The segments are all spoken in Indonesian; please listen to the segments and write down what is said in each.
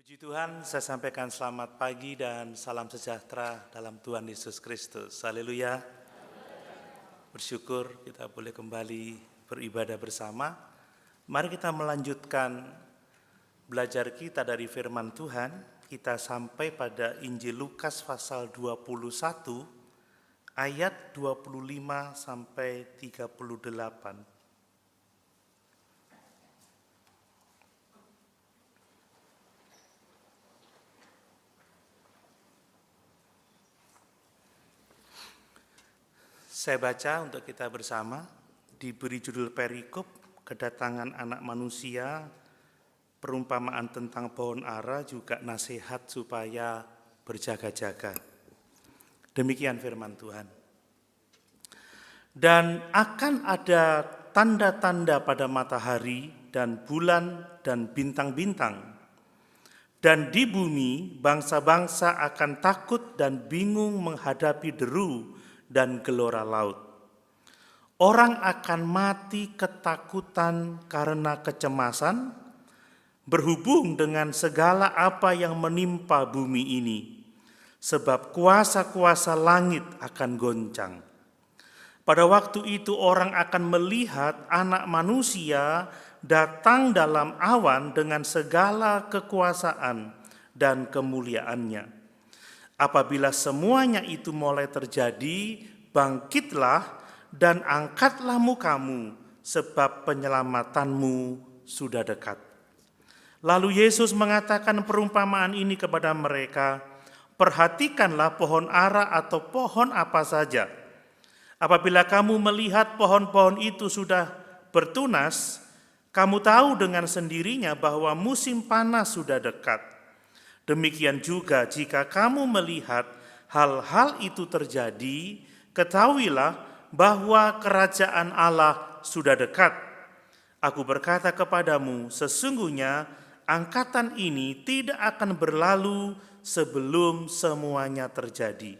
Puji Tuhan, saya sampaikan selamat pagi dan salam sejahtera dalam Tuhan Yesus Kristus. Haleluya. Bersyukur kita boleh kembali beribadah bersama. Mari kita melanjutkan belajar kita dari firman Tuhan. Kita sampai pada Injil Lukas pasal 21 ayat 25 sampai 38. Saya baca untuk kita bersama, diberi judul perikop, kedatangan anak manusia, perumpamaan tentang pohon ara, juga nasihat supaya berjaga-jaga. Demikian firman Tuhan. Dan akan ada tanda-tanda pada matahari dan bulan dan bintang-bintang. Dan di bumi bangsa-bangsa akan takut dan bingung menghadapi deru dan gelora laut. Orang akan mati ketakutan karena kecemasan, berhubung dengan segala apa yang menimpa bumi ini, sebab kuasa-kuasa langit akan goncang. Pada waktu itu orang akan melihat Anak Manusia datang dalam awan dengan segala kekuasaan dan kemuliaannya. Apabila semuanya itu mulai terjadi, bangkitlah dan angkatlah mukamu, sebab penyelamatanmu sudah dekat. Lalu Yesus mengatakan perumpamaan ini kepada mereka, perhatikanlah pohon ara atau pohon apa saja. Apabila kamu melihat pohon-pohon itu sudah bertunas, kamu tahu dengan sendirinya bahwa musim panas sudah dekat. Demikian juga jika kamu melihat hal-hal itu terjadi, ketahuilah bahwa kerajaan Allah sudah dekat. Aku berkata kepadamu, sesungguhnya angkatan ini tidak akan berlalu sebelum semuanya terjadi.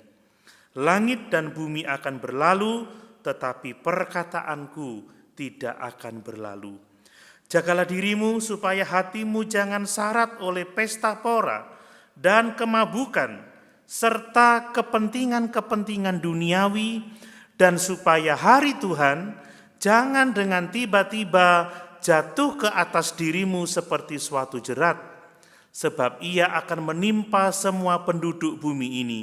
Langit dan bumi akan berlalu, tetapi perkataanku tidak akan berlalu. Jagalah dirimu supaya hatimu jangan syarat oleh pesta pora dan kemabukan, serta kepentingan-kepentingan duniawi, dan supaya hari Tuhan jangan dengan tiba-tiba jatuh ke atas dirimu seperti suatu jerat, sebab ia akan menimpa semua penduduk bumi ini.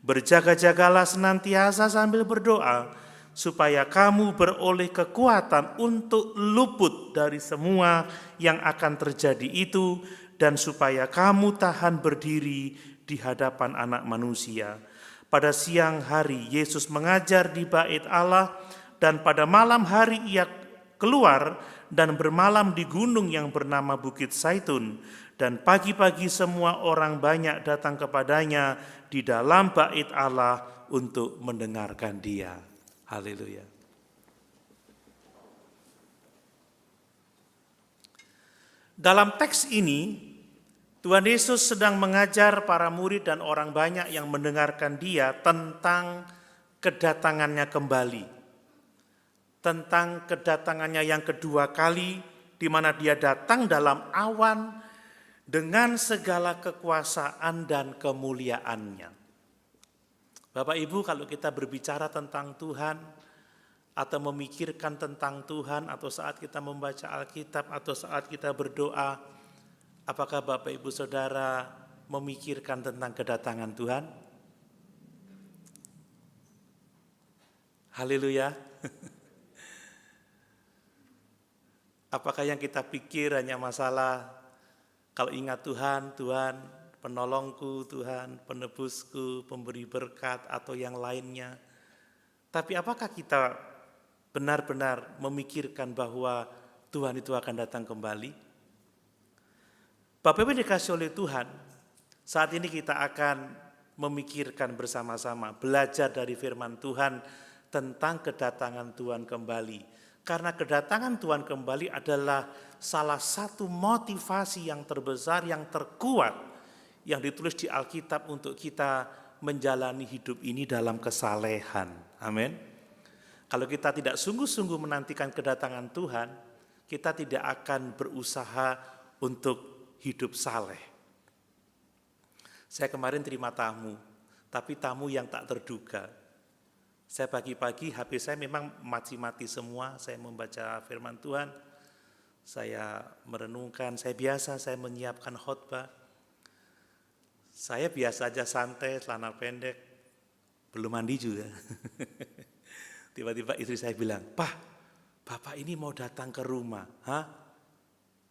Berjaga-jagalah senantiasa sambil berdoa, supaya kamu beroleh kekuatan untuk luput dari semua yang akan terjadi itu, dan supaya kamu tahan berdiri di hadapan Anak Manusia. Pada siang hari Yesus mengajar di bait Allah, dan pada malam hari ia keluar dan bermalam di gunung yang bernama Bukit Zaitun. Dan pagi-pagi semua orang banyak datang kepadanya di dalam bait Allah untuk mendengarkan Dia. Haleluya. Dalam teks ini, Tuhan Yesus sedang mengajar para murid dan orang banyak yang mendengarkan Dia tentang kedatangannya kembali. Tentang kedatangannya yang kedua kali, di mana Dia datang dalam awan dengan segala kekuasaan dan kemuliaannya. Bapak Ibu, kalau kita berbicara tentang Tuhan, atau memikirkan tentang Tuhan, atau saat kita membaca Alkitab, atau saat kita berdoa, apakah Bapak Ibu Saudara memikirkan tentang kedatangan Tuhan? Haleluya. Apakah yang kita pikir hanya masalah kalau ingat Tuhan, Tuhan penolongku, Tuhan penebusku, pemberi berkat, atau yang lainnya. Tapi apakah kita benar-benar memikirkan bahwa Tuhan itu akan datang kembali? Bapak Ibu dikasih oleh Tuhan, saat ini kita akan memikirkan bersama-sama, belajar dari firman Tuhan tentang kedatangan Tuhan kembali. Karena kedatangan Tuhan kembali adalah salah satu motivasi yang terbesar, yang terkuat, yang ditulis di Alkitab untuk kita menjalani hidup ini dalam kesalehan. Amin. Kalau kita tidak sungguh-sungguh menantikan kedatangan Tuhan, kita tidak akan berusaha untuk hidup saleh. Saya kemarin terima tamu, tapi tamu yang tak terduga. Saya pagi-pagi HP saya memang mati-mati semua, saya membaca firman Tuhan, saya merenungkan, saya menyiapkan khotbah. Saya biasa aja santai, celana pendek, belum mandi juga. Tiba-tiba istri saya bilang, "Pak, Bapak ini mau datang ke rumah." "Hah?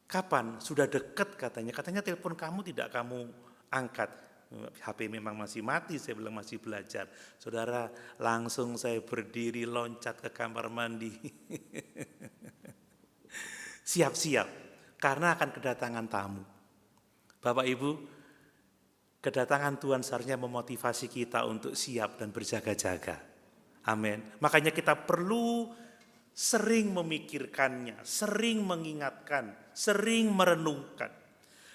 Kapan?" "Sudah deket," katanya. "Katanya telepon kamu tidak kamu angkat." HP memang masih mati, saya bilang masih belajar. Saudara, langsung saya berdiri loncat ke kamar mandi. Siap-siap, karena akan kedatangan tamu. Bapak Ibu, kedatangan Tuhan seharusnya memotivasi kita untuk siap dan berjaga-jaga. Amin. Makanya kita perlu sering memikirkannya, sering mengingatkan, sering merenungkan.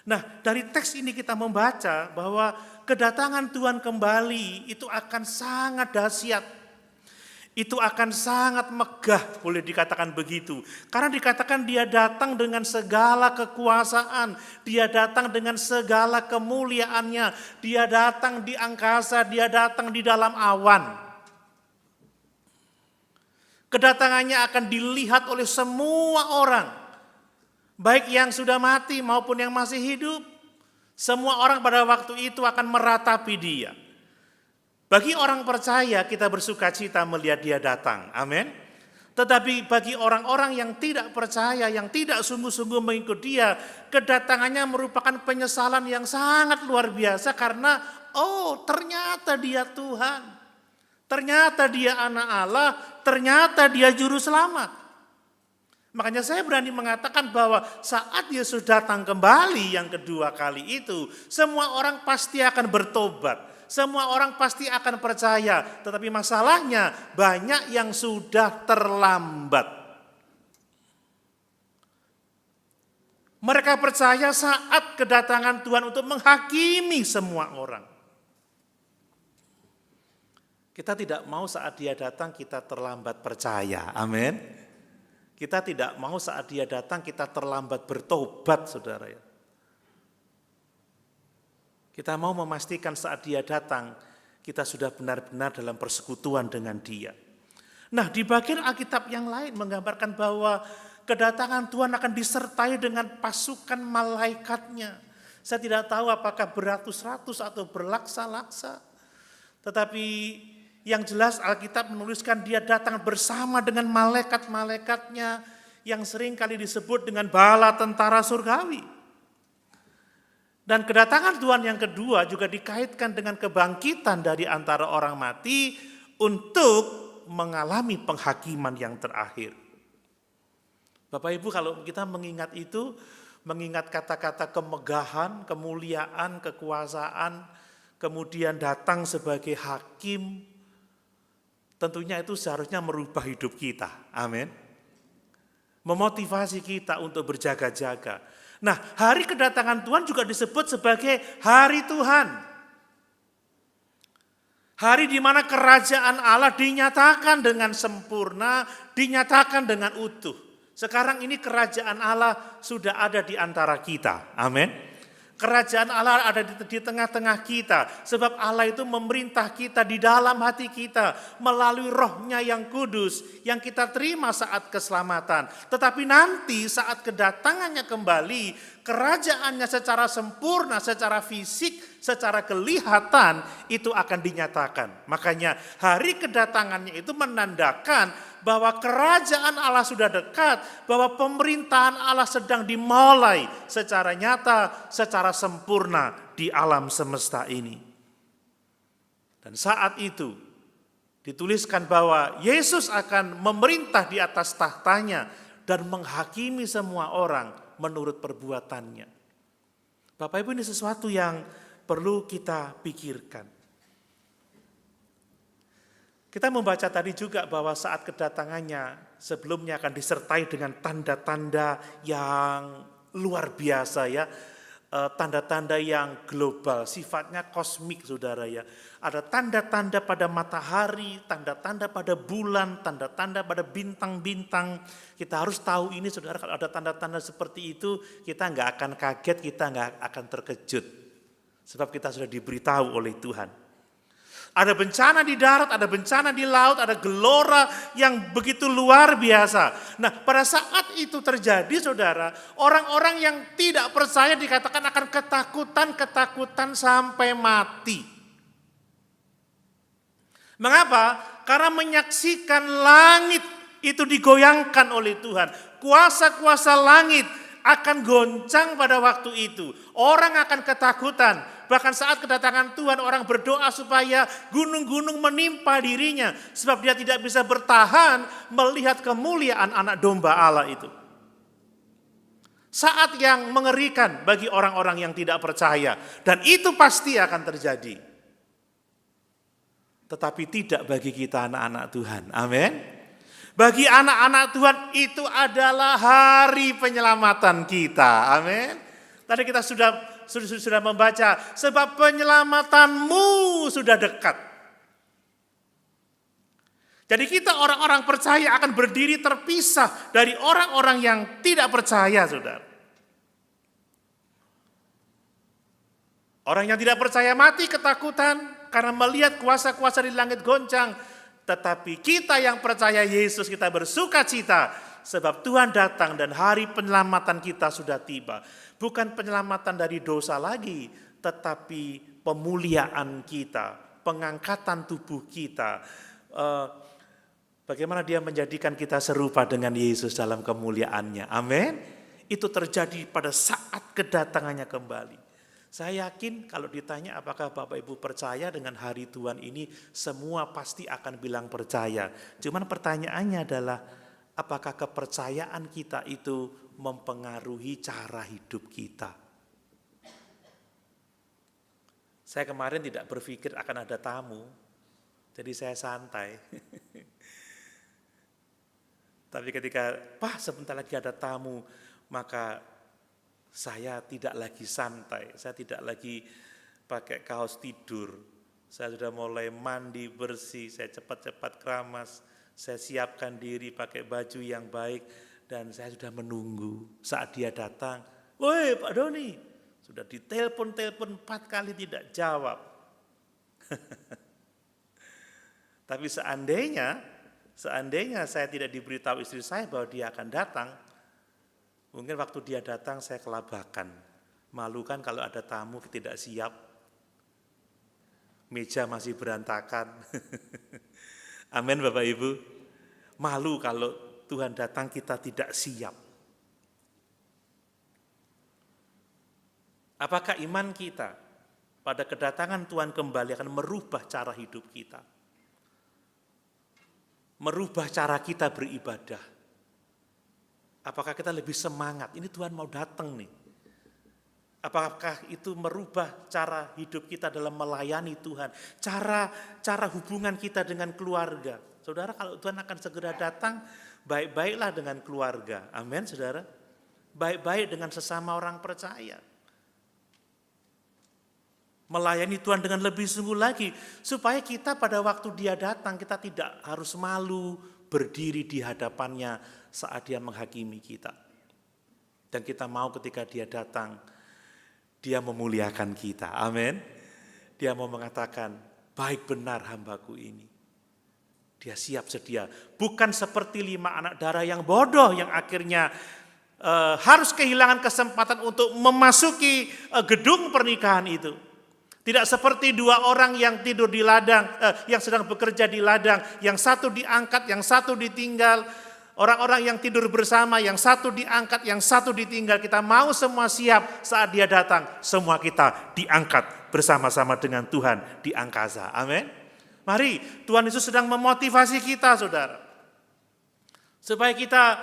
Nah, dari teks ini kita membaca bahwa kedatangan Tuhan kembali itu akan sangat dahsyat. Itu akan sangat megah, boleh dikatakan begitu. Karena dikatakan dia datang dengan segala kekuasaan, dia datang dengan segala kemuliaannya, dia datang di angkasa, dia datang di dalam awan. Kedatangannya akan dilihat oleh semua orang, baik yang sudah mati maupun yang masih hidup. Semua orang pada waktu itu akan meratapi dia. Bagi orang percaya kita bersuka cita melihat dia datang. Amin. Tetapi bagi orang-orang yang tidak percaya, yang tidak sungguh-sungguh mengikut dia, kedatangannya merupakan penyesalan yang sangat luar biasa karena ternyata dia Tuhan. Ternyata dia anak Allah, ternyata dia juru selamat. Makanya saya berani mengatakan bahwa saat Yesus datang kembali yang kedua kali itu, semua orang pasti akan bertobat, semua orang pasti akan percaya. Tetapi masalahnya banyak yang sudah terlambat. Mereka percaya saat kedatangan Tuhan untuk menghakimi semua orang. Kita tidak mau saat dia datang kita terlambat percaya, amin. Kita tidak mau saat dia datang kita terlambat bertobat, saudara ya. Kita mau memastikan saat dia datang kita sudah benar-benar dalam persekutuan dengan dia. Nah, di bagian Alkitab yang lain menggambarkan bahwa kedatangan Tuhan akan disertai dengan pasukan malaikatnya. Saya tidak tahu apakah beratus-ratus atau berlaksa-laksa. Tetapi yang jelas Alkitab menuliskan dia datang bersama dengan malaikat-malaikatnya yang sering kali disebut dengan bala tentara surgawi. Dan kedatangan Tuhan yang kedua juga dikaitkan dengan kebangkitan dari antara orang mati untuk mengalami penghakiman yang terakhir. Bapak Ibu, kalau kita mengingat itu, mengingat kata-kata kemegahan, kemuliaan, kekuasaan, kemudian datang sebagai hakim, tentunya itu seharusnya merubah hidup kita. Amin. Memotivasi kita untuk berjaga-jaga. Nah, hari kedatangan Tuhan juga disebut sebagai hari Tuhan. Hari di mana kerajaan Allah dinyatakan dengan sempurna, dinyatakan dengan utuh. Sekarang ini kerajaan Allah sudah ada di antara kita. Amin. Kerajaan Allah ada di tengah-tengah kita. Sebab Allah itu memerintah kita di dalam hati kita melalui Roh-Nya yang kudus yang kita terima saat keselamatan. Tetapi nanti saat kedatangannya kembali, kerajaannya secara sempurna, secara fisik, secara kelihatan itu akan dinyatakan. Makanya hari kedatangannya itu menandakan bahwa kerajaan Allah sudah dekat, bahwa pemerintahan Allah sedang dimulai secara nyata, secara sempurna di alam semesta ini. Dan saat itu dituliskan bahwa Yesus akan memerintah di atas tahtanya dan menghakimi semua orang menurut perbuatannya. Bapak Ibu, ini sesuatu yang perlu kita pikirkan. Kita membaca tadi juga bahwa saat kedatangannya sebelumnya akan disertai dengan tanda-tanda yang luar biasa ya. Tanda-tanda yang global, sifatnya kosmik saudara ya. Ada tanda-tanda pada matahari, tanda-tanda pada bulan, tanda-tanda pada bintang-bintang. Kita harus tahu ini saudara, kalau ada tanda-tanda seperti itu kita nggak akan kaget, kita nggak akan terkejut. Sebab kita sudah diberitahu oleh Tuhan. Ada bencana di darat, ada bencana di laut, ada gelora yang begitu luar biasa. Nah, pada saat itu terjadi, saudara, orang-orang yang tidak percaya dikatakan akan ketakutan sampai mati. Mengapa? Karena menyaksikan langit itu digoyangkan oleh Tuhan. Kuasa-kuasa langit akan goncang pada waktu itu. Orang akan ketakutan. Bahkan saat kedatangan Tuhan, orang berdoa supaya gunung-gunung menimpa dirinya. Sebab dia tidak bisa bertahan melihat kemuliaan anak domba Allah itu. Saat yang mengerikan bagi orang-orang yang tidak percaya. Dan itu pasti akan terjadi. Tetapi tidak bagi kita anak-anak Tuhan. Amin. Bagi anak-anak Tuhan itu adalah hari penyelamatan kita. Amin. Tadi kita sudah membaca, sebab penyelamatanmu sudah dekat. Jadi kita orang-orang percaya akan berdiri terpisah dari orang-orang yang tidak percaya, saudara. Orang yang tidak percaya mati ketakutan karena melihat kuasa-kuasa di langit goncang. Tetapi kita yang percaya Yesus, kita bersuka cita sebab Tuhan datang dan hari penyelamatan kita sudah tiba. Bukan penyelamatan dari dosa lagi, tetapi pemuliaan kita, pengangkatan tubuh kita. Bagaimana dia menjadikan kita serupa dengan Yesus dalam kemuliaannya. Amin. Itu terjadi pada saat kedatangannya kembali. Saya yakin kalau ditanya apakah Bapak Ibu percaya dengan hari Tuhan ini, semua pasti akan bilang percaya. Cuman pertanyaannya adalah apakah kepercayaan kita itu mempengaruhi cara hidup kita. Saya kemarin tidak berpikir akan ada tamu, jadi saya santai. Tapi ketika, sebentar lagi ada tamu, maka saya tidak lagi santai, saya tidak lagi pakai kaos tidur. Saya sudah mulai mandi bersih, saya cepat-cepat keramas, saya siapkan diri pakai baju yang baik, dan saya sudah menunggu saat dia datang. Woi Pak Doni, sudah ditelepon 4 kali tidak jawab. Tapi seandainya saya tidak diberitahu istri saya bahwa dia akan datang, mungkin waktu dia datang saya kelabakan. Malu kan kalau ada tamu tidak siap. Meja masih berantakan. Amin Bapak Ibu. Malu kalau Tuhan datang kita tidak siap. Apakah iman kita pada kedatangan Tuhan kembali akan merubah cara hidup kita? Merubah cara kita beribadah? Apakah kita lebih semangat? Ini Tuhan mau datang nih. Apakah itu merubah cara hidup kita dalam melayani Tuhan? Cara hubungan kita dengan keluarga. Saudara, kalau Tuhan akan segera datang, baik-baiklah dengan keluarga. Amin, saudara. Baik-baik dengan sesama orang percaya. Melayani Tuhan dengan lebih sungguh lagi. Supaya kita pada waktu dia datang, kita tidak harus malu berdiri di hadapannya saat dia menghakimi kita. Dan kita mau ketika dia datang, dia memuliakan kita. Amin. Dia mau mengatakan, baik benar hambaku ini. Dia siap sedia. Bukan seperti 5 anak darah yang bodoh yang akhirnya harus kehilangan kesempatan untuk memasuki gedung pernikahan itu. Tidak seperti 2 orang yang tidur di ladang, yang sedang bekerja di ladang, yang satu diangkat, yang satu ditinggal. Orang-orang yang tidur bersama, yang satu diangkat, yang satu ditinggal. Kita mau semua siap saat dia datang. Semua kita diangkat bersama-sama dengan Tuhan di angkasa. Amin. Mari, Tuhan Yesus sedang memotivasi kita, saudara. Supaya kita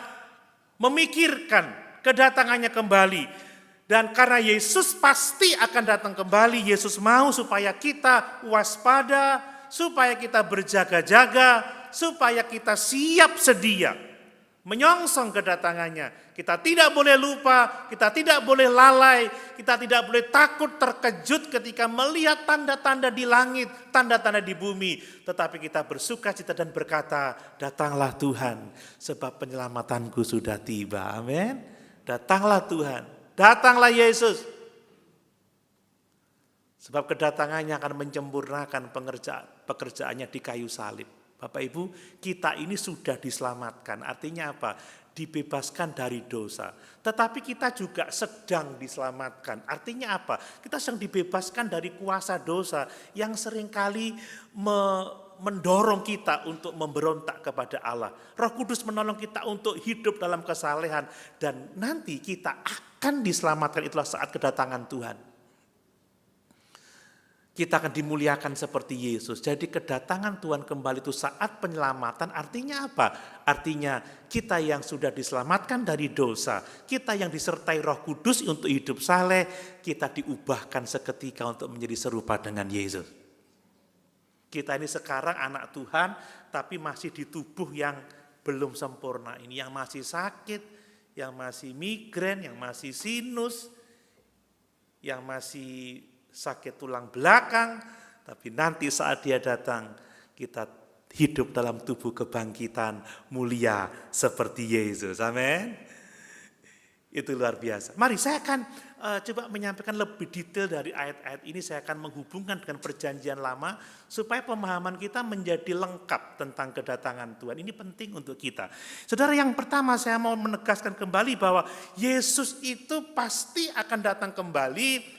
memikirkan kedatangannya kembali. Dan karena Yesus pasti akan datang kembali, Yesus mau supaya kita waspada, supaya kita berjaga-jaga, supaya kita siap sedia menyongsong kedatangannya. Kita tidak boleh lupa, kita tidak boleh lalai, kita tidak boleh takut terkejut ketika melihat tanda-tanda di langit, tanda-tanda di bumi. Tetapi kita bersuka cita dan berkata, datanglah Tuhan, sebab penyelamatanku sudah tiba. Amin. Datanglah Tuhan, datanglah Yesus. Sebab kedatangannya akan menyempurnakan pekerjaannya di kayu salib. Bapak Ibu, kita ini sudah diselamatkan. Artinya apa? Dibebaskan dari dosa. Tetapi kita juga sedang diselamatkan. Artinya apa? Kita sedang dibebaskan dari kuasa dosa yang seringkali mendorong kita untuk memberontak kepada Allah. Roh Kudus menolong kita untuk hidup dalam kesalehan. Dan nanti kita akan diselamatkan, itulah saat kedatangan Tuhan. Kita akan dimuliakan seperti Yesus. Jadi kedatangan Tuhan kembali itu saat penyelamatan, artinya apa? Artinya kita yang sudah diselamatkan dari dosa, kita yang disertai Roh Kudus untuk hidup saleh, kita diubahkan seketika untuk menjadi serupa dengan Yesus. Kita ini sekarang anak Tuhan, tapi masih di tubuh yang belum sempurna ini, yang masih sakit, yang masih migrain, yang masih sinus, yang masih sakit tulang belakang, tapi nanti saat dia datang, kita hidup dalam tubuh kebangkitan mulia seperti Yesus. Amin. Itu luar biasa. Mari saya akan coba menyampaikan lebih detail dari ayat-ayat ini. Saya akan menghubungkan dengan perjanjian lama supaya pemahaman kita menjadi lengkap tentang kedatangan Tuhan. Ini penting untuk kita. Saudara, yang pertama saya mau menegaskan kembali bahwa Yesus itu pasti akan datang kembali.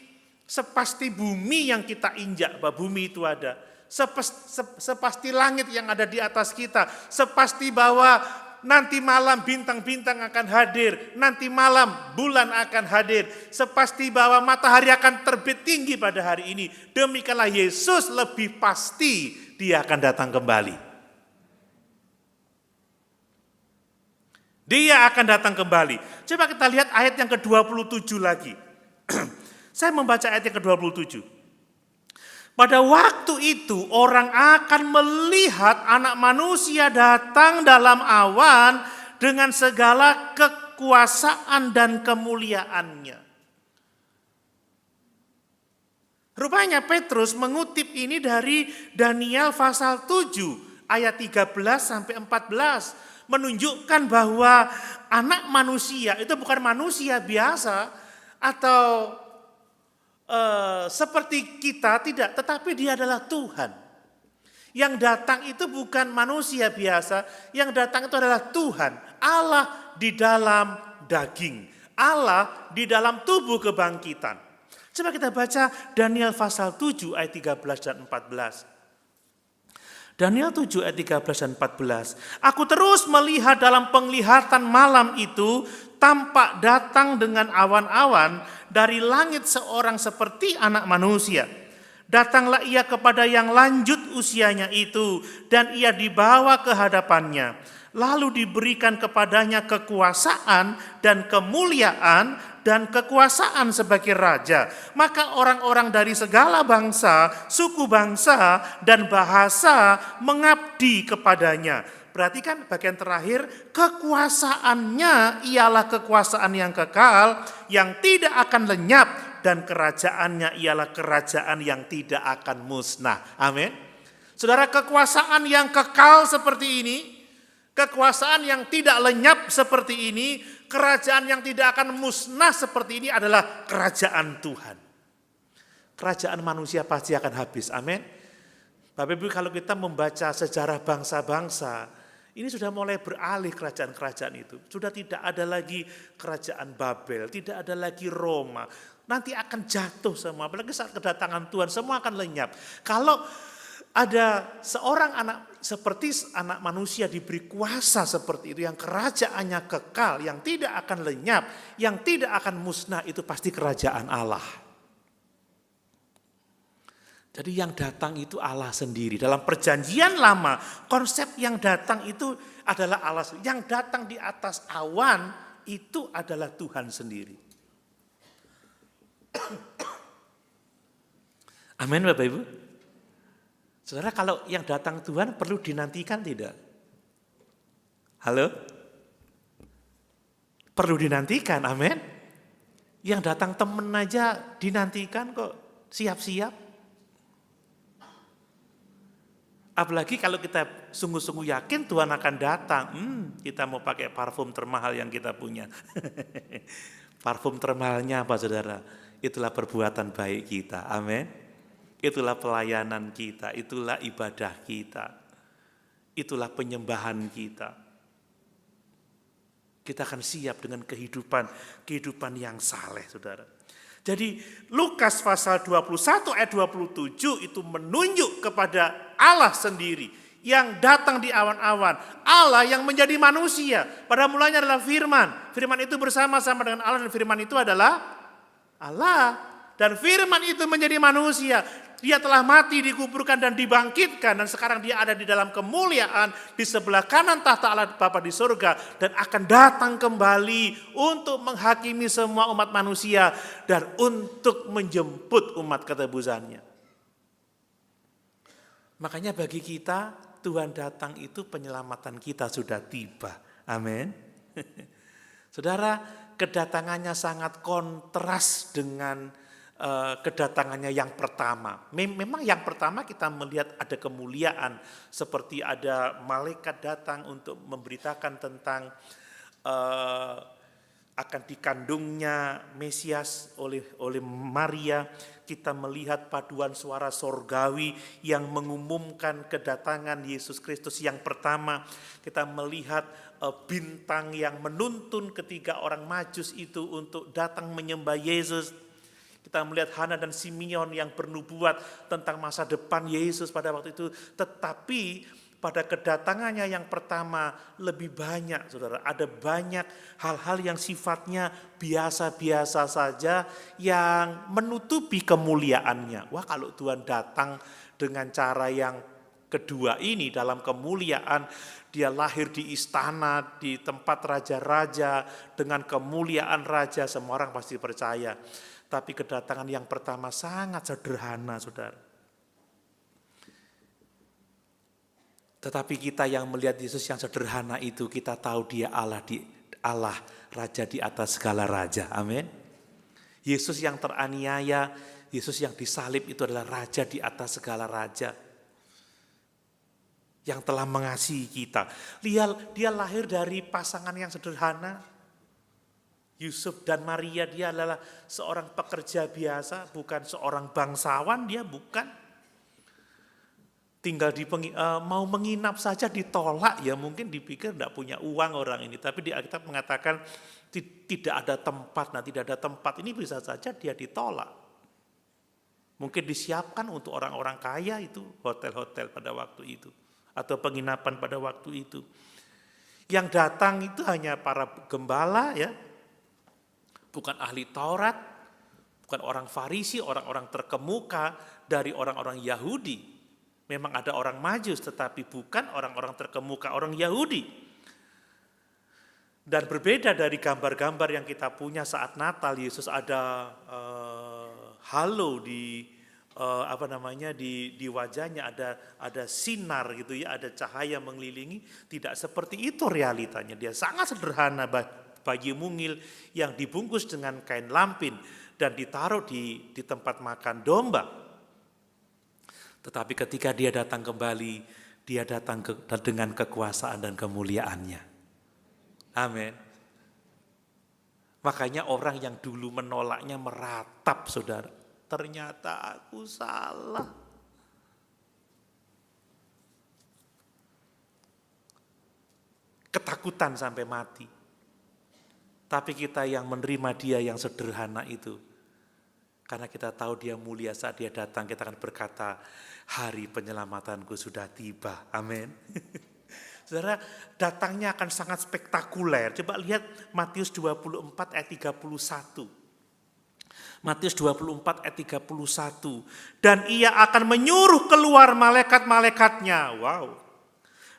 Sepasti bumi yang kita injak, bahwa bumi itu ada. Sepasti langit yang ada di atas kita. Sepasti bahwa nanti malam bintang-bintang akan hadir. Nanti malam bulan akan hadir. Sepasti bahwa matahari akan terbit tinggi pada hari ini. Demikianlah Yesus lebih pasti dia akan datang kembali. Dia akan datang kembali. Coba kita lihat ayat yang ke-27 lagi. Saya membaca ayat yang ke-27. Pada waktu itu orang akan melihat Anak Manusia datang dalam awan dengan segala kekuasaan dan kemuliaannya. Rupanya Petrus mengutip ini dari Daniel pasal 7 ayat 13 sampai 14. Menunjukkan bahwa Anak Manusia itu bukan manusia biasa atau seperti kita, tidak, tetapi dia adalah Tuhan. Yang datang itu bukan manusia biasa, yang datang itu adalah Tuhan, Allah di dalam daging, Allah di dalam tubuh kebangkitan. Coba kita baca Daniel pasal 7 ayat 13 dan 14. Daniel 7 ayat 13 dan 14. Aku terus melihat dalam penglihatan malam itu, tampak datang dengan awan-awan dari langit seorang seperti Anak Manusia. Datanglah ia kepada yang lanjut usianya itu, dan ia dibawa ke hadapannya. Lalu diberikan kepadanya kekuasaan dan kemuliaan dan kekuasaan sebagai raja. Maka orang-orang dari segala bangsa, suku bangsa, dan bahasa mengabdi kepadanya. Perhatikan bagian terakhir, kekuasaannya ialah kekuasaan yang kekal, yang tidak akan lenyap, dan kerajaannya ialah kerajaan yang tidak akan musnah. Amin. Saudara, kekuasaan yang kekal seperti ini, kekuasaan yang tidak lenyap seperti ini, kerajaan yang tidak akan musnah seperti ini adalah kerajaan Tuhan. Kerajaan manusia pasti akan habis. Amin. Bapak Ibu, kalau kita membaca sejarah bangsa-bangsa, ini sudah mulai beralih kerajaan-kerajaan itu. Sudah tidak ada lagi kerajaan Babel, tidak ada lagi Roma. Nanti akan jatuh semua, apalagi saat kedatangan Tuhan, semua akan lenyap. Kalau ada seorang anak seperti Anak Manusia diberi kuasa seperti itu, yang kerajaannya kekal, yang tidak akan lenyap, yang tidak akan musnah, itu pasti kerajaan Allah. Jadi yang datang itu Allah sendiri. Dalam perjanjian lama, konsep yang datang itu adalah Allah sendiri. Yang datang di atas awan itu adalah Tuhan sendiri. Amin Bapak Ibu. Saudara, kalau yang datang Tuhan perlu dinantikan tidak? Halo? Perlu dinantikan, amin. Yang datang temen aja dinantikan kok, siap-siap. Apalagi kalau kita sungguh-sungguh yakin Tuhan akan datang, kita mau pakai parfum termahal yang kita punya. Parfum termahalnya apa saudara? Itulah perbuatan baik kita, amin. Itulah pelayanan kita, itulah ibadah kita, itulah penyembahan kita. Kita akan siap dengan kehidupan yang saleh, saudara. Jadi Lukas pasal 21 ayat 27 itu menunjuk kepada Allah sendiri yang datang di awan-awan. Allah yang menjadi manusia. Pada mulanya adalah firman. Firman itu bersama-sama dengan Allah dan firman itu adalah Allah. Dan firman itu menjadi manusia. Dia telah mati, dikuburkan dan dibangkitkan. Dan sekarang dia ada di dalam kemuliaan di sebelah kanan tahta Allah Bapa di surga. Dan akan datang kembali untuk menghakimi semua umat manusia. Dan untuk menjemput umat ketebusannya. Makanya bagi kita Tuhan datang itu penyelamatan kita sudah tiba. Amin. Saudara, kedatangannya sangat kontras dengan kedatangannya yang pertama. Memang yang pertama kita melihat ada kemuliaan, seperti ada malaikat datang untuk memberitakan tentang akan dikandungnya Mesias oleh Maria. Kita melihat paduan suara sorgawi yang mengumumkan kedatangan Yesus Kristus yang pertama. Kita melihat bintang yang menuntun ketiga orang Majus itu untuk datang menyembah Yesus. Kita melihat Hana dan Simeon yang bernubuat tentang masa depan Yesus pada waktu itu. Tetapi pada kedatangannya yang pertama lebih banyak, saudara. Ada banyak hal-hal yang sifatnya biasa-biasa saja yang menutupi kemuliaannya. Wah, kalau Tuhan datang dengan cara yang kedua ini dalam kemuliaan, dia lahir di istana, di tempat raja-raja, dengan kemuliaan raja, semua orang pasti percaya. Tapi kedatangan yang pertama sangat sederhana, saudara. Tetapi kita yang melihat Yesus yang sederhana itu, kita tahu dia Allah Raja di atas segala raja. Amin. Yesus yang teraniaya, Yesus yang disalib itu adalah Raja di atas segala raja. Yang telah mengasihi kita. Dia lahir dari pasangan yang sederhana. Yusuf dan Maria, dia adalah seorang pekerja biasa, bukan seorang bangsawan, dia bukan. Tinggal mau menginap saja ditolak, ya mungkin dipikir tidak punya uang orang ini. Tapi di Alkitab mengatakan tidak ada tempat, tidak ada tempat, ini bisa saja dia ditolak. Mungkin disiapkan untuk orang-orang kaya itu, hotel-hotel pada waktu itu. Atau penginapan pada waktu itu. Yang datang itu hanya para gembala, ya. Bukan ahli Taurat, bukan orang Farisi, orang-orang terkemuka dari orang-orang Yahudi. Memang ada orang Majus, tetapi bukan orang-orang terkemuka, orang Yahudi. Dan berbeda dari gambar-gambar yang kita punya saat Natal, Yesus ada halo di wajahnya, ada sinar gitu ya, ada cahaya mengelilingi. Tidak seperti itu realitanya. Dia sangat sederhana, bayi mungil yang dibungkus dengan kain lampin dan ditaruh di tempat makan domba. Tetapi ketika dia datang kembali, dia datang dengan kekuasaan dan kemuliaannya. Amin. Makanya orang yang dulu menolaknya meratap, saudara. Ternyata aku salah. Ketakutan sampai mati. Tapi kita yang menerima dia yang sederhana itu, karena kita tahu dia mulia saat dia datang, kita akan berkata, hari penyelamatanku sudah tiba. Amin. Saudara, datangnya akan sangat spektakuler. Coba lihat Matius 24 ayat 31. Matius 24 ayat 31. Dan ia akan menyuruh keluar malaikat-malaikatnya. Wow.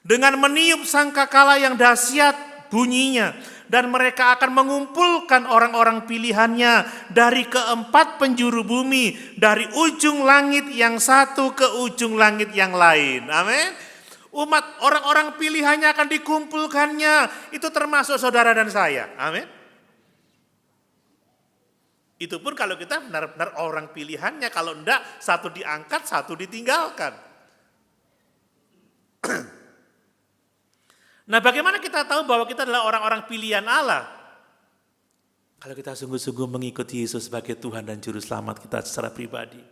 Dengan meniup sangkakala yang dahsyat bunyinya. Dan mereka akan mengumpulkan orang-orang pilihannya dari keempat penjuru bumi. Dari ujung langit yang satu ke ujung langit yang lain. Amin. Umat orang-orang pilihannya akan dikumpulkannya. Itu termasuk saudara dan saya. Amin. Itu pun kalau kita benar-benar orang pilihannya. Kalau enggak, satu diangkat, satu ditinggalkan. Nah, bagaimana kita tahu bahwa kita adalah orang-orang pilihan Allah? Kalau kita sungguh-sungguh mengikuti Yesus sebagai Tuhan dan Juru Selamat kita secara pribadi.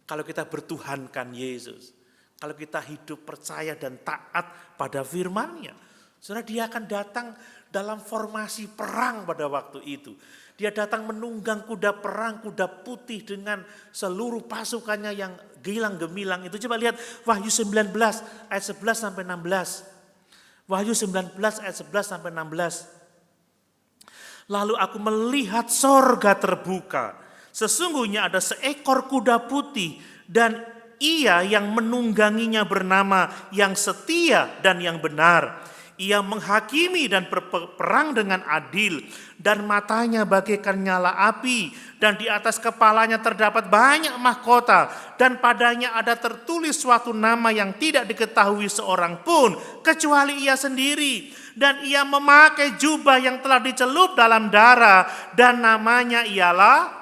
Kalau kita bertuhankan Yesus, kalau kita hidup percaya dan taat pada firman-Nya, saudara, dia akan datang dalam formasi perang pada waktu itu. Dia datang menunggang kuda perang, kuda putih dengan seluruh pasukannya yang gilang gemilang. Itu coba lihat Wahyu 19 ayat 11 sampai 16. Wahyu 19 ayat 11 sampai 16. Lalu aku melihat sorga terbuka. Sesungguhnya ada seekor kuda putih dan ia yang menungganginya bernama yang setia dan yang benar. Ia menghakimi dan berperang dengan adil, dan matanya bagaikan nyala api, dan di atas kepalanya terdapat banyak mahkota, dan padanya ada tertulis suatu nama yang tidak diketahui seorang pun kecuali ia sendiri. Dan ia memakai jubah yang telah dicelup dalam darah, dan namanya ialah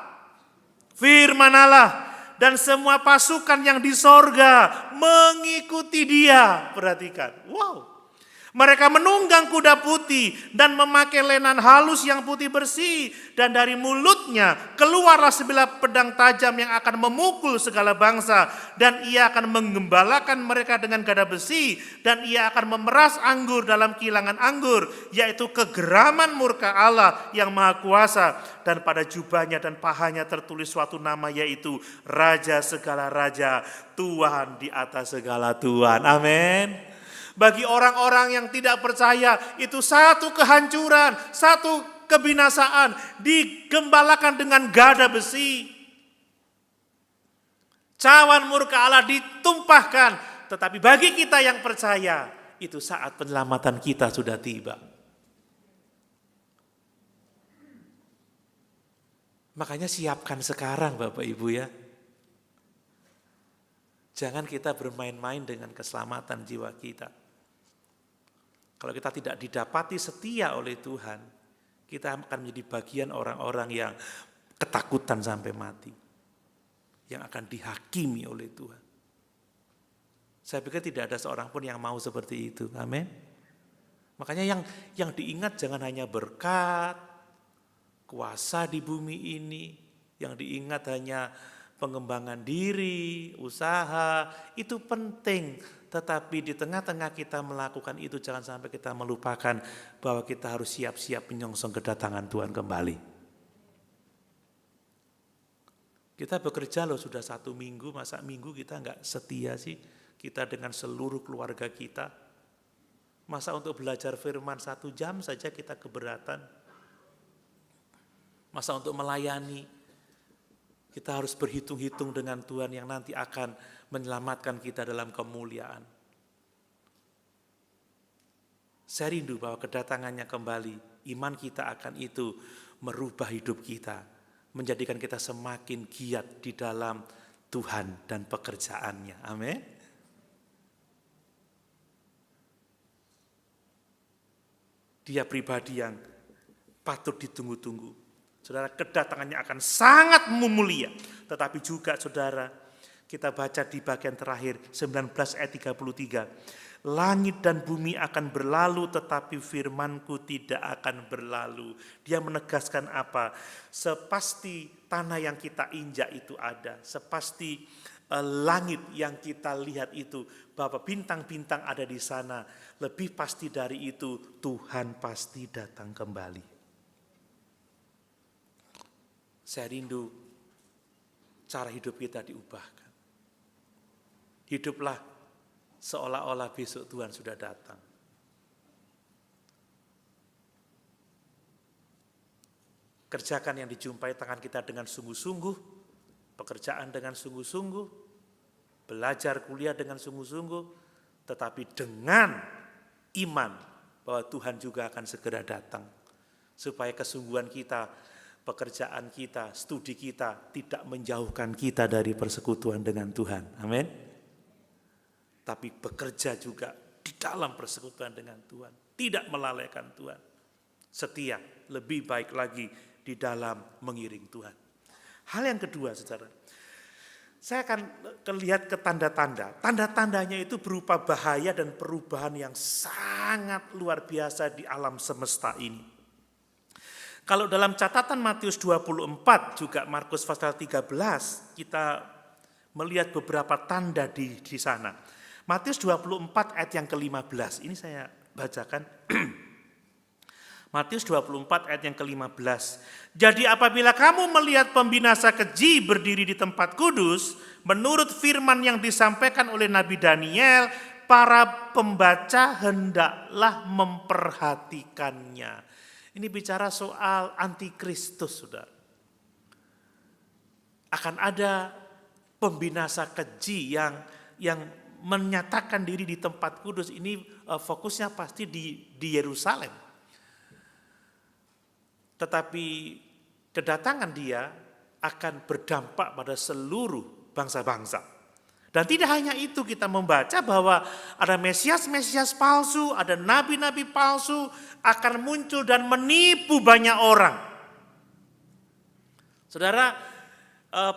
Firman Allah. Dan semua pasukan yang di sorga mengikuti dia. Perhatikan, wow. Mereka menunggang kuda putih dan memakai lenan halus yang putih bersih. Dan dari mulutnya keluarlah sebilah pedang tajam yang akan memukul segala bangsa. Dan ia akan menggembalakan mereka dengan gada besi. Dan ia akan memeras anggur dalam kilangan anggur, yaitu kegeraman murka Allah yang maha kuasa. Dan pada jubahnya dan pahanya tertulis suatu nama, yaitu Raja segala raja, Tuhan di atas segala Tuhan. Amin. Bagi orang-orang yang tidak percaya, itu satu kehancuran, satu kebinasaan, digembalakan dengan gada besi. Cawan murka Allah ditumpahkan, tetapi bagi kita yang percaya, itu saat penyelamatan kita sudah tiba. Makanya siapkan sekarang Bapak Ibu ya. Jangan kita bermain-main dengan keselamatan jiwa kita. Kalau kita tidak didapati setia oleh Tuhan, kita akan menjadi bagian orang-orang yang ketakutan sampai mati. Yang akan dihakimi oleh Tuhan. Saya pikir tidak ada seorang pun yang mau seperti itu. Amin. Makanya yang diingat jangan hanya berkat, kuasa di bumi ini. Yang diingat hanya pengembangan diri, usaha, itu penting. Tetapi di tengah-tengah kita melakukan itu, jangan sampai kita melupakan bahwa kita harus siap-siap menyongsong kedatangan Tuhan kembali. Kita bekerja loh sudah 1 minggu, masa minggu kita enggak setia sih? Kita dengan seluruh keluarga kita. Masa untuk belajar firman 1 jam saja kita keberatan? Masa untuk melayani? Kita harus berhitung-hitung dengan Tuhan yang nanti akan menyelamatkan kita dalam kemuliaan. Saya rindu bahwa kedatangannya kembali, iman kita akan itu merubah hidup kita, menjadikan kita semakin giat di dalam Tuhan dan pekerjaannya. Amin. Dia pribadi yang patut ditunggu-tunggu. Saudara, kedatangannya akan sangat mulia. Tetapi juga saudara, kita baca di bagian terakhir 19 ayat 33. Langit dan bumi akan berlalu tetapi firmanku tidak akan berlalu. Dia menegaskan apa? Sepasti tanah yang kita injak itu ada. Sepasti langit yang kita lihat itu, bahwa bintang-bintang ada di sana. Lebih pasti dari itu, Tuhan pasti datang kembali. Saya rindu cara hidup kita diubahkan. Hiduplah seolah-olah besok Tuhan sudah datang. Kerjakan yang dijumpai tangan kita dengan sungguh-sungguh, pekerjaan dengan sungguh-sungguh, belajar kuliah dengan sungguh-sungguh, tetapi dengan iman bahwa Tuhan juga akan segera datang. Supaya kesungguhan kita, pekerjaan kita, studi kita tidak menjauhkan kita dari persekutuan dengan Tuhan. Amin. Tapi bekerja juga di dalam persekutuan dengan Tuhan. Tidak melalaikan Tuhan. Setia, lebih baik lagi di dalam mengiring Tuhan. Hal yang kedua, saudara. Saya akan lihat ke tanda-tanda. Tanda-tandanya itu berupa bahaya dan perubahan yang sangat luar biasa di alam semesta ini. Kalau dalam catatan Matius 24, juga Markus pasal 13, kita melihat beberapa tanda di sana. Matius 24 ayat yang ke-15, ini saya bacakan. Matius 24 ayat yang ke-15. Jadi apabila kamu melihat pembinasa keji berdiri di tempat kudus, menurut firman yang disampaikan oleh Nabi Daniel, para pembaca hendaklah memperhatikannya. Ini bicara soal antikristus, saudara. Akan ada pembinasa keji yang menyatakan diri di tempat kudus. Ini fokusnya pasti di Yerusalem. Tetapi kedatangan dia akan berdampak pada seluruh bangsa-bangsa. Dan tidak hanya itu, kita membaca bahwa ada Mesias-Mesias palsu, ada nabi-nabi palsu akan muncul dan menipu banyak orang. Saudara,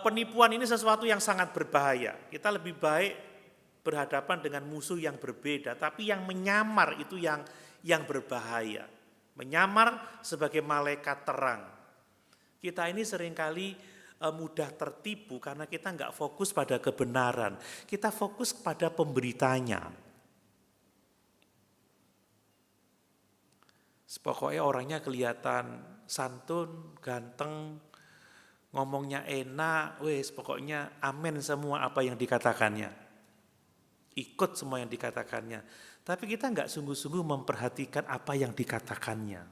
penipuan ini sesuatu yang sangat berbahaya. Kita lebih baik berhadapan dengan musuh yang berbeda, tapi yang menyamar itu yang berbahaya. Menyamar sebagai malaikat terang. Kita ini seringkali mudah tertipu karena kita nggak fokus pada kebenaran. Kita fokus pada pemberitanya. Pokoknya orangnya kelihatan santun, ganteng, ngomongnya enak, pokoknya amin semua apa yang dikatakannya. Ikut semua yang dikatakannya. Tapi kita nggak sungguh-sungguh memperhatikan apa yang dikatakannya.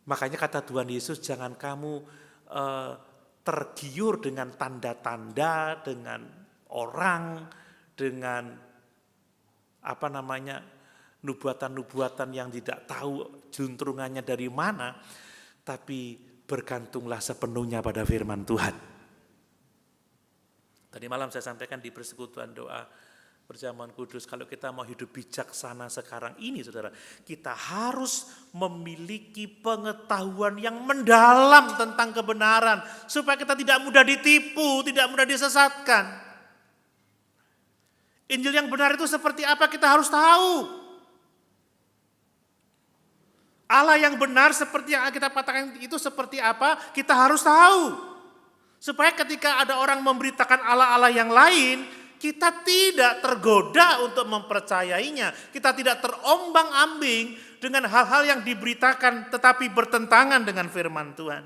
Makanya kata Tuhan Yesus, jangan kamu tergiur dengan tanda-tanda, dengan orang, dengan nubuatan-nubuatan yang tidak tahu juntrungannya dari mana, tapi bergantunglah sepenuhnya pada firman Tuhan. Tadi malam saya sampaikan di persekutuan doa perjamuan kudus, kalau kita mau hidup bijaksana sekarang ini, saudara, kita harus memiliki pengetahuan yang mendalam tentang kebenaran, supaya kita tidak mudah ditipu, tidak mudah disesatkan. Injil yang benar itu seperti apa kita harus tahu. Allah yang benar seperti yang kita katakan itu seperti apa, kita harus tahu. Supaya ketika ada orang memberitakan Allah-Allah yang lain, kita tidak tergoda untuk mempercayainya. Kita tidak terombang-ambing dengan hal-hal yang diberitakan tetapi bertentangan dengan firman Tuhan.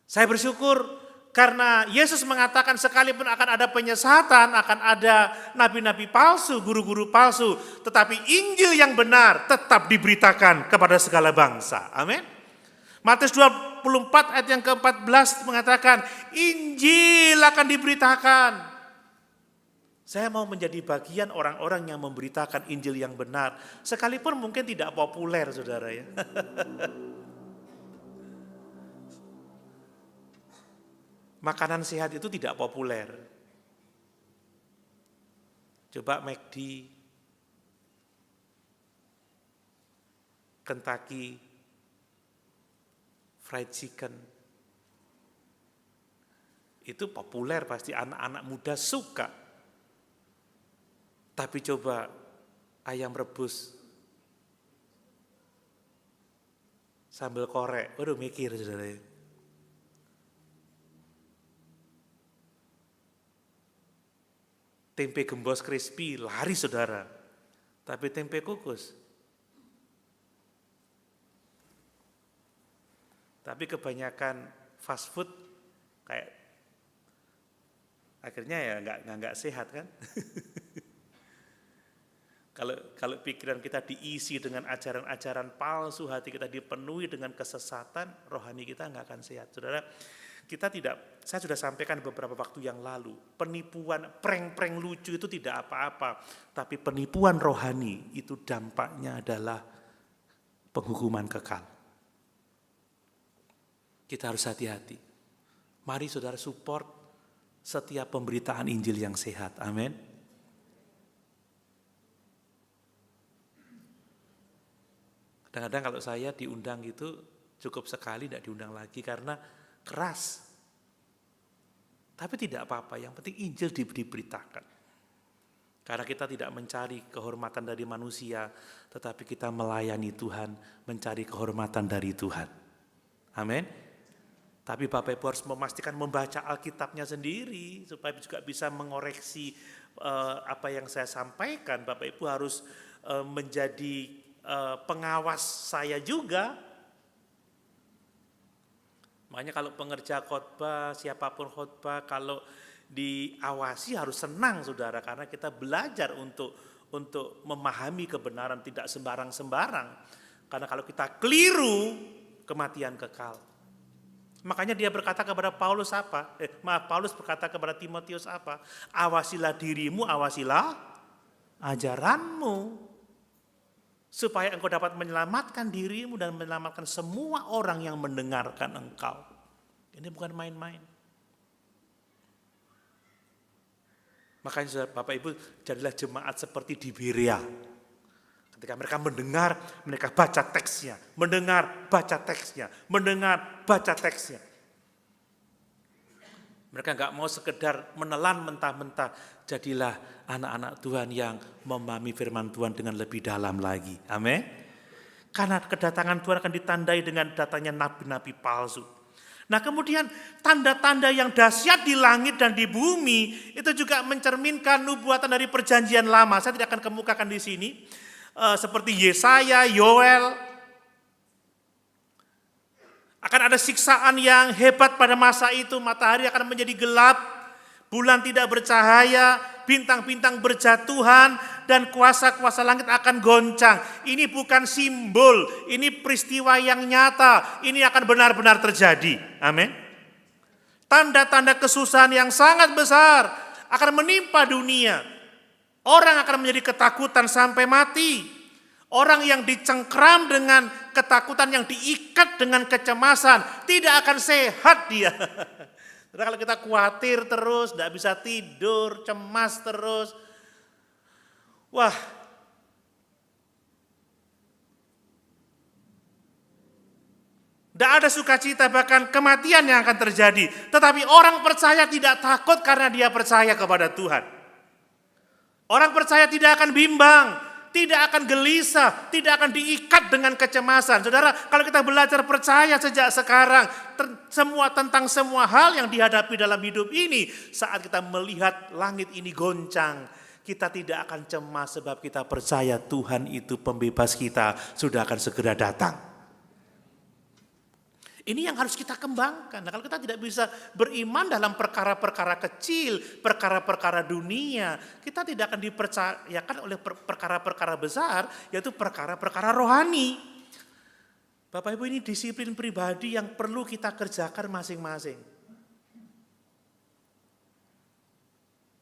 Saya bersyukur karena Yesus mengatakan sekalipun akan ada penyesatan, akan ada nabi-nabi palsu, guru-guru palsu, tetapi Injil yang benar tetap diberitakan kepada segala bangsa. Amin. Matius 24 ayat yang ke-14 mengatakan, Injil akan diberitakan. Saya mau menjadi bagian orang-orang yang memberitakan Injil yang benar. Sekalipun mungkin tidak populer, saudara ya. Makanan sehat itu tidak populer. Coba McD, Kentucky, fried chicken, itu populer, pasti anak-anak muda suka. Tapi coba ayam rebus sambal korek, waduh mikir saudara. Tempe gembos crispy, lari saudara. Tapi tempe kukus, tapi kebanyakan fast food kayak akhirnya ya nggak sehat kan? Kalau pikiran kita diisi dengan ajaran-ajaran palsu, hati kita dipenuhi dengan kesesatan, rohani kita nggak akan sehat, saudara. Saya sudah sampaikan beberapa waktu yang lalu, penipuan, prank-prank lucu itu tidak apa-apa, tapi penipuan rohani itu dampaknya adalah penghukuman kekal. Kita harus hati-hati. Mari saudara support setiap pemberitaan Injil yang sehat. Amin. Kadang-kadang kalau saya diundang gitu cukup sekali, tidak diundang lagi karena keras. Tapi tidak apa-apa, yang penting Injil diberitakan. Karena kita tidak mencari kehormatan dari manusia, tetapi kita melayani Tuhan, mencari kehormatan dari Tuhan. Amin. Tapi Bapak Ibu harus memastikan membaca Alkitabnya sendiri supaya juga bisa mengoreksi apa yang saya sampaikan. Bapak Ibu harus menjadi pengawas saya juga. Makanya kalau pengerja khotbah, siapapun khotbah, kalau diawasi harus senang saudara, karena kita belajar untuk memahami kebenaran, tidak sembarang-sembarang. Karena kalau kita keliru, kematian kekal. Makanya dia berkata kepada Paulus apa? Paulus berkata kepada Timotius apa? Awasilah dirimu, awasilah ajaranmu, supaya engkau dapat menyelamatkan dirimu dan menyelamatkan semua orang yang mendengarkan engkau. Ini bukan main-main. Makanya Bapak Ibu, jadilah jemaat seperti di Berea. Ketika mereka mendengar, mereka baca teksnya. Mendengar, baca teksnya. Mendengar, baca teksnya. Mereka nggak mau sekedar menelan mentah-mentah. Jadilah anak-anak Tuhan yang memahami firman Tuhan dengan lebih dalam lagi. Amin. Karena kedatangan Tuhan akan ditandai dengan datangnya nabi-nabi palsu. Nah kemudian tanda-tanda yang dahsyat di langit dan di bumi itu juga mencerminkan nubuatan dari perjanjian lama. Saya tidak akan kemukakan di sini. Seperti Yesaya, Yoel. Akan ada siksaan yang hebat pada masa itu. Matahari akan menjadi gelap, bulan tidak bercahaya, bintang-bintang berjatuhan, dan kuasa-kuasa langit akan goncang. Ini bukan simbol, ini peristiwa yang nyata. Ini akan benar-benar terjadi. Amin. Tanda-tanda kesusahan yang sangat besar akan menimpa dunia. Orang akan menjadi ketakutan sampai mati. Orang yang dicengkram dengan ketakutan, yang diikat dengan kecemasan, tidak akan sehat dia. Karena kalau kita khawatir terus, tidak bisa tidur, cemas terus, wah, tidak ada sukacita, bahkan kematian yang akan terjadi. Tetapi orang percaya tidak takut karena dia percaya kepada Tuhan. Orang percaya tidak akan bimbang, tidak akan gelisah, tidak akan diikat dengan kecemasan. Saudara, kalau kita belajar percaya sejak sekarang, tentang semua hal yang dihadapi dalam hidup ini, saat kita melihat langit ini goncang, kita tidak akan cemas sebab kita percaya Tuhan itu pembebas kita, sudah akan segera datang. Ini yang harus kita kembangkan. Nah, kalau kita tidak bisa beriman dalam perkara-perkara kecil, perkara-perkara dunia, kita tidak akan dipercayakan oleh perkara-perkara besar, yaitu perkara-perkara rohani. Bapak Ibu, ini disiplin pribadi yang perlu kita kerjakan masing-masing.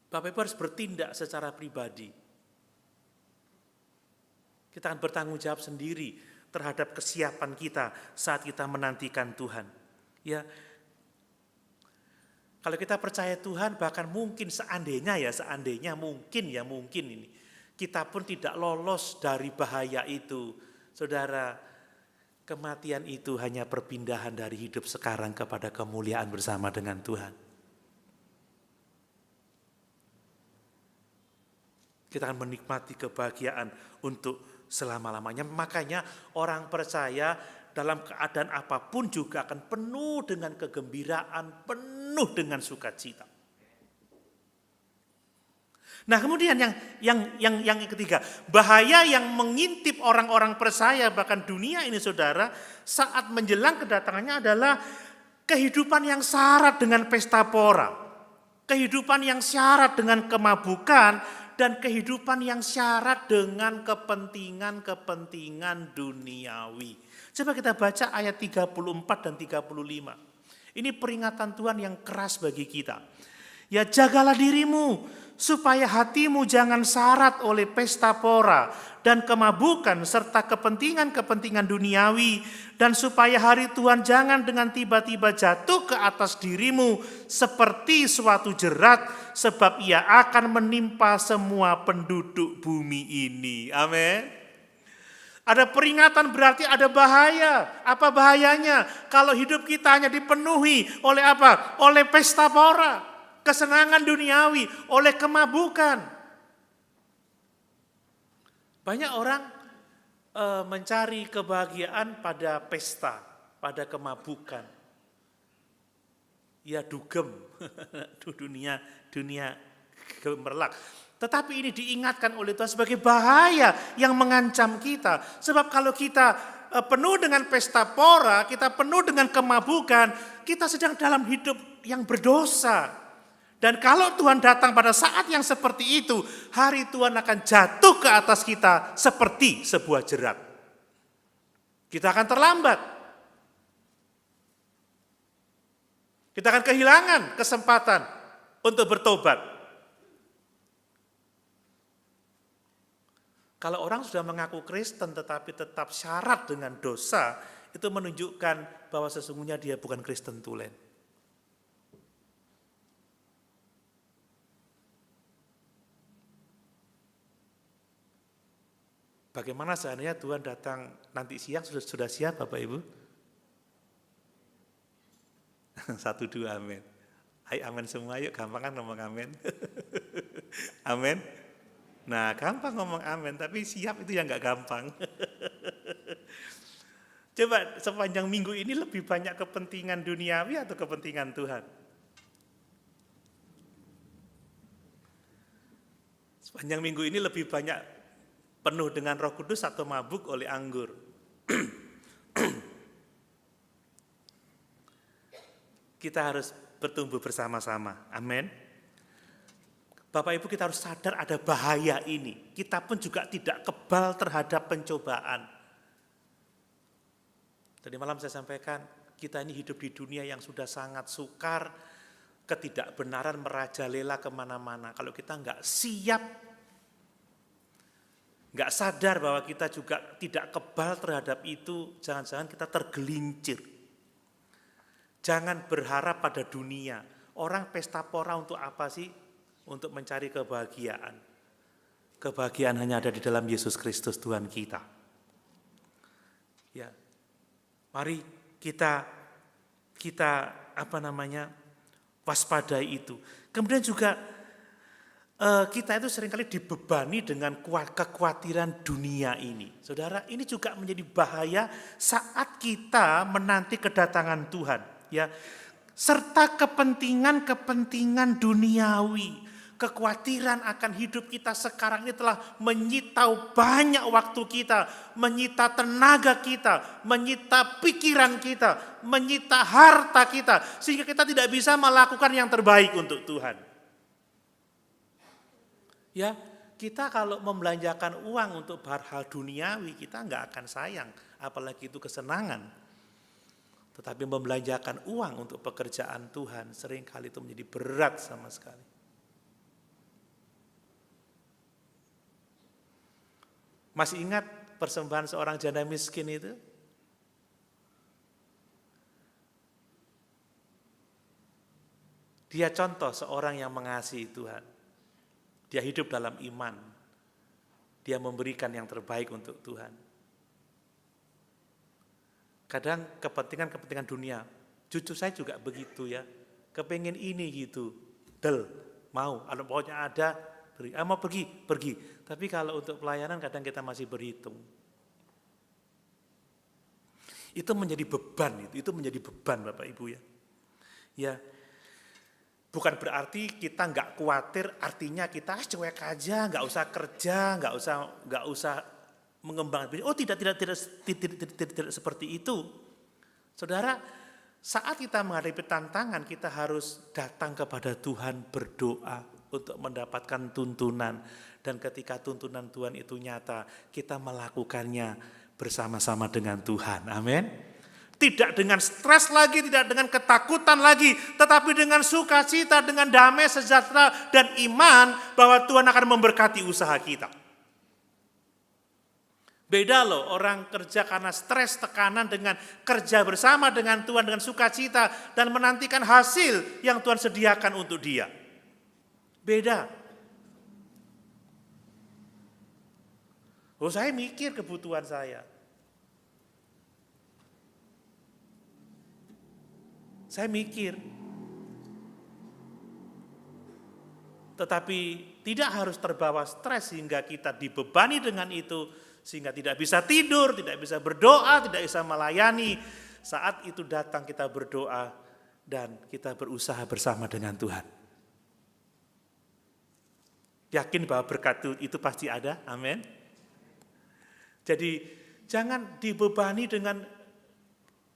Bapak Ibu harus bertindak secara pribadi. Kita akan bertanggung jawab sendiri terhadap kesiapan kita saat kita menantikan Tuhan. Ya, kalau kita percaya Tuhan, bahkan mungkin seandainya mungkin ini, kita pun tidak lolos dari bahaya itu. Saudara, kematian itu hanya perpindahan dari hidup sekarang kepada kemuliaan bersama dengan Tuhan. Kita akan menikmati kebahagiaan untuk selama-lamanya. Makanya orang percaya dalam keadaan apapun juga akan penuh dengan kegembiraan, penuh dengan sukacita. Nah kemudian yang ketiga, bahaya yang mengintip orang-orang percaya bahkan dunia ini saudara, saat menjelang kedatangannya adalah kehidupan yang syarat dengan pesta pora, kehidupan yang syarat dengan kemabukan, dan kehidupan yang syarat dengan kepentingan-kepentingan duniawi. Coba kita baca ayat 34 dan 35. Ini peringatan Tuhan yang keras bagi kita. Ya, jagalah dirimu supaya hatimu jangan syarat oleh pesta pora dan kemabukan serta kepentingan-kepentingan duniawi, dan supaya hari Tuhan jangan dengan tiba-tiba jatuh ke atas dirimu seperti suatu jerat, sebab ia akan menimpa semua penduduk bumi ini. Amin. Ada peringatan berarti ada bahaya. Apa bahayanya? Kalau hidup kita hanya dipenuhi oleh apa? Oleh pesta pora, kesenangan duniawi, oleh kemabukan. Banyak orang mencari kebahagiaan pada pesta, pada kemabukan. ya dugem, dunia gemerlap. Tetapi ini diingatkan oleh Tuhan sebagai bahaya yang mengancam kita. Sebab kalau kita penuh dengan pesta pora, kita penuh dengan kemabukan, kita sedang dalam hidup yang berdosa. Dan kalau Tuhan datang pada saat yang seperti itu, hari Tuhan akan jatuh ke atas kita seperti sebuah jerat. Kita akan terlambat. Kita akan kehilangan kesempatan untuk bertobat. Kalau orang sudah mengaku Kristen tetapi tetap syarat dengan dosa, itu menunjukkan bahwa sesungguhnya dia bukan Kristen tulen. Bagaimana seandainya Tuhan datang nanti siang sudah siap Bapak Ibu? 1, 2, amin. Hai amin semua, yuk gampang kan ngomong amin. Amin. Nah gampang ngomong amin, tapi siap itu yang gak gampang. Coba sepanjang minggu ini lebih banyak kepentingan duniawi atau kepentingan Tuhan? Sepanjang minggu ini lebih banyak penuh dengan Roh Kudus atau mabuk oleh anggur? Kita harus bertumbuh bersama-sama, amin. Bapak Ibu, kita harus sadar ada bahaya ini. Kita pun juga tidak kebal terhadap pencobaan. Tadi malam saya sampaikan, kita ini hidup di dunia yang sudah sangat sukar, ketidakbenaran merajalela kemana-mana. Kalau kita nggak siap, nggak sadar bahwa kita juga tidak kebal terhadap itu, jangan-jangan kita tergelincir. Jangan berharap pada dunia. Orang pesta pora untuk apa sih? Untuk mencari kebahagiaan. Kebahagiaan hanya ada di dalam Yesus Kristus Tuhan kita. Ya, mari kita waspadai itu. Kemudian juga kita itu seringkali dibebani dengan kekhawatiran dunia ini. Saudara, ini juga menjadi bahaya saat kita menanti kedatangan Tuhan. Ya, serta kepentingan duniawi. Kekhawatiran akan hidup kita sekarang ini telah menyita banyak waktu kita, menyita tenaga kita, menyita pikiran kita, menyita harta kita, sehingga kita tidak bisa melakukan yang terbaik untuk Tuhan. Ya, kita kalau membelanjakan uang untuk hal duniawi, kita nggak akan sayang, apalagi itu kesenangan. Tetapi membelanjakan uang untuk pekerjaan Tuhan, seringkali itu menjadi berat sama sekali. Masih ingat persembahan seorang janda miskin itu? Dia contoh seorang yang mengasihi Tuhan. Dia hidup dalam iman. Dia memberikan yang terbaik untuk Tuhan. Kadang kepentingan dunia, jujur saya juga begitu ya. Kepengen ini gitu, mau, kalau pokoknya ada, beri. Mau pergi. Tapi kalau untuk pelayanan kadang kita masih berhitung. Itu menjadi beban, itu menjadi beban Bapak Ibu ya. Ya, bukan berarti kita nggak khawatir, artinya kita cuek aja, nggak usah kerja, nggak usah mengembangkan. Oh tidak seperti itu. Saudara, saat kita menghadapi tantangan, kita harus datang kepada Tuhan berdoa untuk mendapatkan tuntunan. Dan ketika tuntunan Tuhan itu nyata, kita melakukannya bersama-sama dengan Tuhan. Amin. Tidak dengan stres lagi, tidak dengan ketakutan lagi, tetapi dengan sukacita, dengan damai, sejahtera, dan iman bahwa Tuhan akan memberkati usaha kita. Beda loh orang kerja karena stres, tekanan dengan kerja bersama dengan Tuhan, dengan sukacita, dan menantikan hasil yang Tuhan sediakan untuk dia. Beda. Oh, saya mikir kebutuhan saya. Saya mikir. Tetapi tidak harus terbawa stres sehingga kita dibebani dengan itu, sehingga tidak bisa tidur, tidak bisa berdoa, tidak bisa melayani. Saat itu datang kita berdoa, dan kita berusaha bersama dengan Tuhan. Yakin bahwa berkat itu pasti ada, amin. Jadi jangan dibebani dengan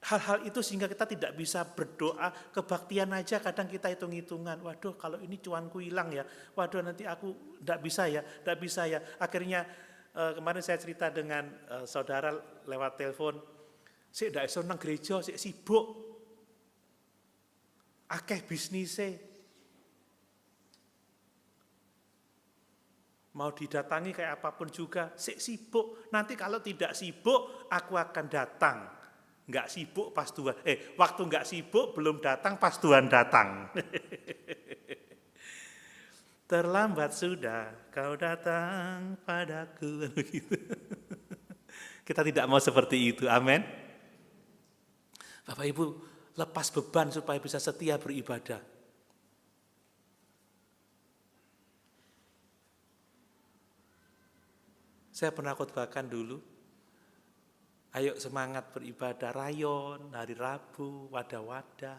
hal-hal itu sehingga kita tidak bisa berdoa. Kebaktian aja kadang kita hitung-hitungan, waduh kalau ini cuanku hilang ya, waduh nanti aku tidak bisa ya. Akhirnya kemarin saya cerita dengan saudara lewat telepon, saya tidak bisa nang gereja, saya sibuk. Akeh bisnisnya. Mau didatangi kayak apapun juga, sibuk. Nanti kalau tidak sibuk, aku akan datang. Enggak sibuk pas Tuhan. Waktu enggak sibuk, belum datang pas Tuhan datang. Terlambat sudah kau datang padaku. Kita tidak mau seperti itu, amin. Bapak Ibu, lepas beban supaya bisa setia beribadah. Saya pernah khotbahkan dulu, ayo semangat beribadah, rayon, hari Rabu, wadah-wadah.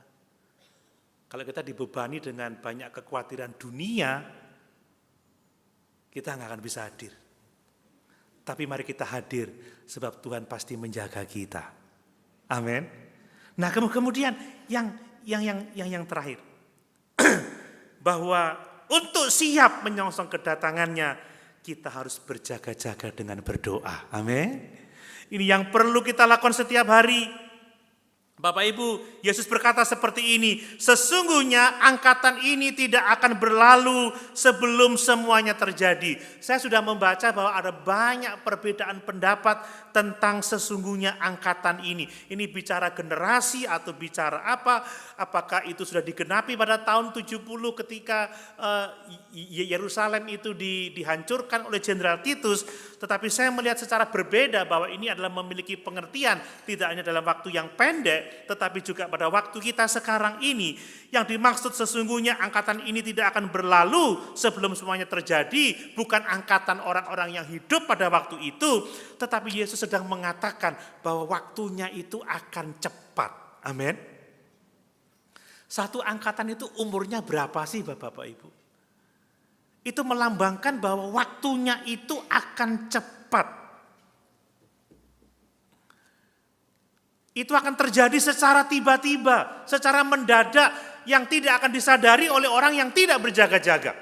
Kalau kita dibebani dengan banyak kekhawatiran dunia, kita nggak akan bisa hadir. Tapi mari kita hadir, sebab Tuhan pasti menjaga kita. Amin. Nah kemudian yang terakhir, bahwa untuk siap menyongsong kedatangannya, kita harus berjaga-jaga dengan berdoa. Amin. Ini yang perlu kita lakukan setiap hari. Bapak Ibu, Yesus berkata seperti ini, sesungguhnya angkatan ini tidak akan berlalu sebelum semuanya terjadi. Saya sudah membaca bahwa ada banyak perbedaan pendapat tentang sesungguhnya angkatan ini. Ini bicara generasi atau bicara apa? Apakah itu sudah digenapi pada tahun 70 ketika Yerusalem itu dihancurkan oleh Jenderal Titus. Tetapi saya melihat secara berbeda bahwa ini adalah memiliki pengertian tidak hanya dalam waktu yang pendek, tetapi juga pada waktu kita sekarang ini. Yang dimaksud sesungguhnya angkatan ini tidak akan berlalu sebelum semuanya terjadi, bukan angkatan orang-orang yang hidup pada waktu itu, tetapi Yesus sedang mengatakan bahwa waktunya itu akan cepat. Amin. Satu angkatan itu umurnya berapa sih Bapak Ibu? Itu melambangkan bahwa waktunya itu akan cepat. Itu akan terjadi secara tiba-tiba, secara mendadak yang tidak akan disadari oleh orang yang tidak berjaga-jaga.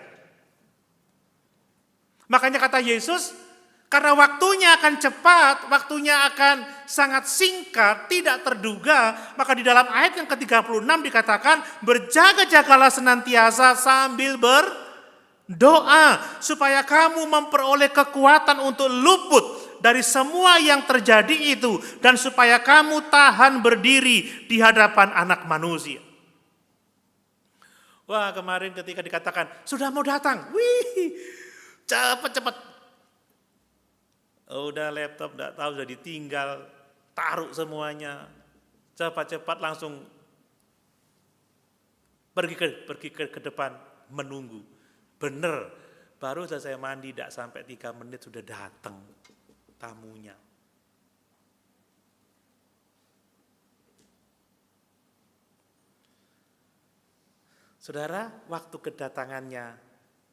Makanya kata Yesus, karena waktunya akan cepat, waktunya akan sangat singkat, tidak terduga, maka di dalam ayat yang ke-36 dikatakan, berjaga-jagalah senantiasa sambil berdoa, supaya kamu memperoleh kekuatan untuk luput dari semua yang terjadi itu, dan supaya kamu tahan berdiri di hadapan Anak Manusia. Wah, kemarin ketika dikatakan, sudah mau datang, wih, cepat-cepat. Udah laptop, enggak tahu, sudah ditinggal, taruh semuanya, cepat-cepat langsung pergi ke depan menunggu. Bener, baru selesai mandi, tidak sampai 3 menit sudah datang tamunya. Saudara, waktu kedatangannya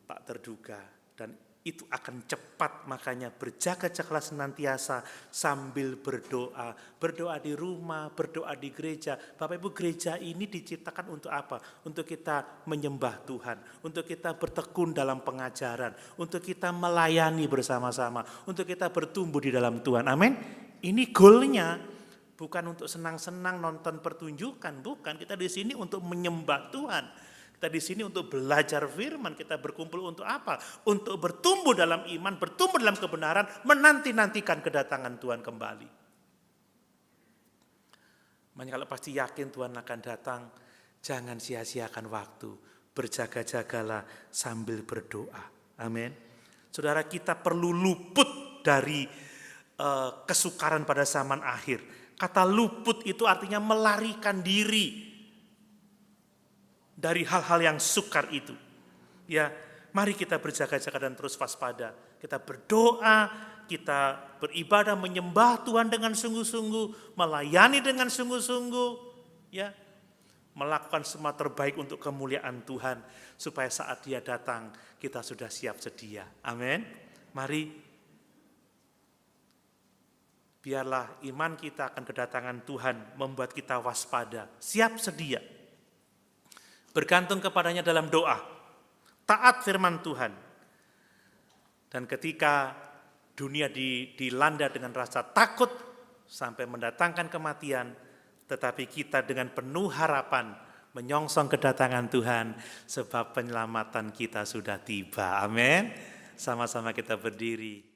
tak terduga dan itu akan cepat, makanya berjaga-jagalah senantiasa sambil berdoa. Berdoa di rumah, berdoa di gereja. Bapak Ibu, gereja ini diciptakan untuk apa? Untuk kita menyembah Tuhan, untuk kita bertekun dalam pengajaran, untuk kita melayani bersama-sama, untuk kita bertumbuh di dalam Tuhan. Amin. Ini goalnya, bukan untuk senang-senang nonton pertunjukan, bukan. Kita di sini untuk menyembah Tuhan. Kita di sini untuk belajar firman, kita berkumpul untuk apa? Untuk bertumbuh dalam iman, bertumbuh dalam kebenaran, menanti-nantikan kedatangan Tuhan kembali. Makanya kalau pasti yakin Tuhan akan datang, jangan sia-siakan waktu. Berjaga-jagalah sambil berdoa. Amin. Saudara, kita perlu luput dari kesukaran pada zaman akhir. Kata luput itu artinya melarikan diri dari hal-hal yang sukar itu. Ya, mari kita berjaga-jaga dan terus waspada. Kita berdoa, kita beribadah, menyembah Tuhan dengan sungguh-sungguh, melayani dengan sungguh-sungguh, ya. melakukan semua terbaik untuk kemuliaan Tuhan, supaya saat Dia datang kita sudah siap sedia. Amin. Mari, biarlah iman kita akan kedatangan Tuhan membuat kita waspada, siap sedia, bergantung kepadanya dalam doa, taat firman Tuhan. Dan ketika dunia dilanda dengan rasa takut sampai mendatangkan kematian, tetapi kita dengan penuh harapan menyongsong kedatangan Tuhan, sebab penyelamatan kita sudah tiba. Amin. Sama-sama kita berdiri.